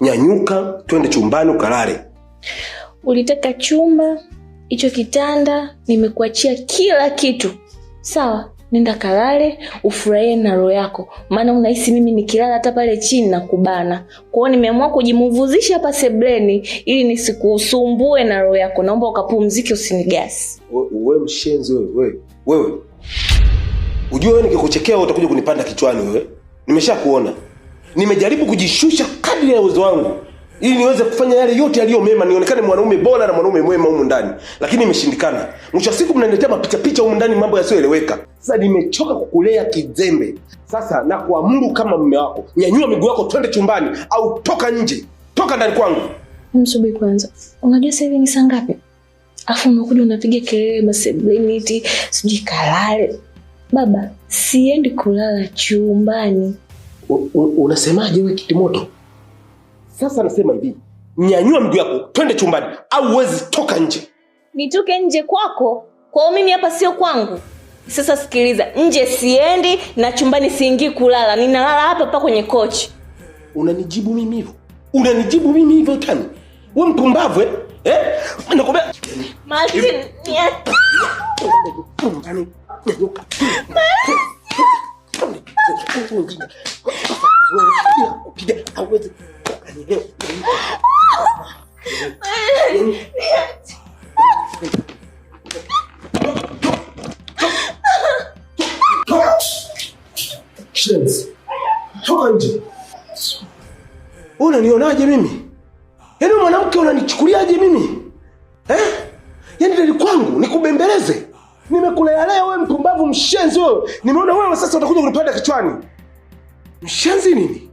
Nyanyuka, twende chumbani ukalale. Ulitaka chumba, hicho kitanda, nimekuachia kila kitu. Sawa, nenda kalale, ufurahie na roho yako. Maana unahisi mimi nikilala hata pale chini na kubana. Kwa hiyo nimeamua kujimuvuzisha hapa sebleni ili nisikusumbue na roho yako. Naomba ukapumzike, usinigasi. Wewe mshenzi wewe. Wewe. Unajua wewe nikikuchekea wewe utakuja kunipanda kichwani wewe. Nimeshakuona. Nimejaribu kujishusha kadri ya uwezo wangu ili niweze kufanya yale yote yaliyo mema, nionekane mwanaume bora na mwanaume mwema humu ndani. Lakini imeshindikana. Mwisho siku mnaniletea mapicha humu ndani, mambo yasiyoeleweka. Sasa nimechoka kukulea kizembe. Sasa na kuamuru kama mume wako, nyanyua miguu yako twende chumbani au toka nje. Toka ndani kwangu. Msubiri kwanza. Unajua sasa hivi ni saa ngapi? Afu unakuja unapiga kelele masebleni eti sijui kalale. Baba, siendi kulala chumbani. Unasemaje wewe kitimoto? Sasa nasema hivi, nyanyua miguu yako twende chumbani au uwezi toka nje. Nitoke nje kwako? Kwa mimi hapa sio kwangu. Sasa sikiliza, nje siendi na chumbani siingii kulala. Ninalala hapa kwenye kochi. Unanijibu mimi hivyo? Unanijibu mimi hivyo tani? Wewe mpumbavu nakwambia. Martin, nyanyuka. Toka nje. Unanionaje mimi? Yaani mwanamke unanichukuliaje mimi? Yaani ndani kwangu nikubembeleze. Nimekulea leo wewe mpumbavu mshenzi wewe. Nimeona wewe sasa utakuja kunipanda kichwani. Mshenzi nini?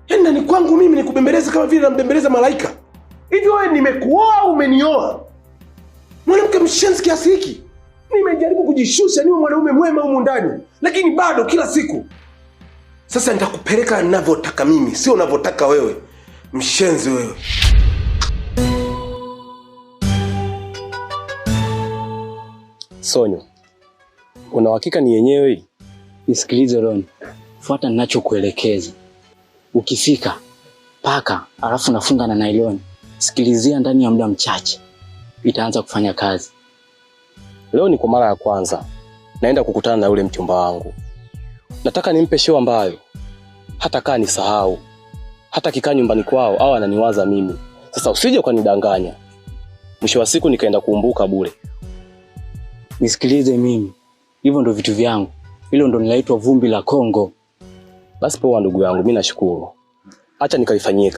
Yaani ndani kwangu mimi nikubembeleze kama vile nambembeleza malaika. Hivi wewe nimekuoa au umenioa? Mwanamke mshenzi kiasi hiki. Nimejaribu kujishusha niwe mwanaume mwema humu ndani, lakini bado kila siku. Sasa nitakupeleka ninavyotaka mimi, sio unavyotaka wewe. Mshenzi wewe. Sonyo, una uhakika ni yenyewe hii? Nisikilize Ron, fuata ninachokuelekeza. Ukifika paka alafu nafunga na nylon. Sikilizia ndani ya muda mchache itaanza kufanya kazi. Leo ni kwa mara ya kwanza naenda kukutana na yule mchumba wangu. Nataka nimpe show ambayo hata kaa nisahau, hata kikaa nyumbani kwao au ananiwaza mimi. Sasa usije ukanidanganya, mwisho wa siku nikaenda kuumbuka bure. Nisikilize mimi, hivyo ndo vitu vyangu. Hilo ndo nilaitwa vumbi la Kongo. Basi poa ndugu yangu, mimi nashukuru. Acha nikaifanyie.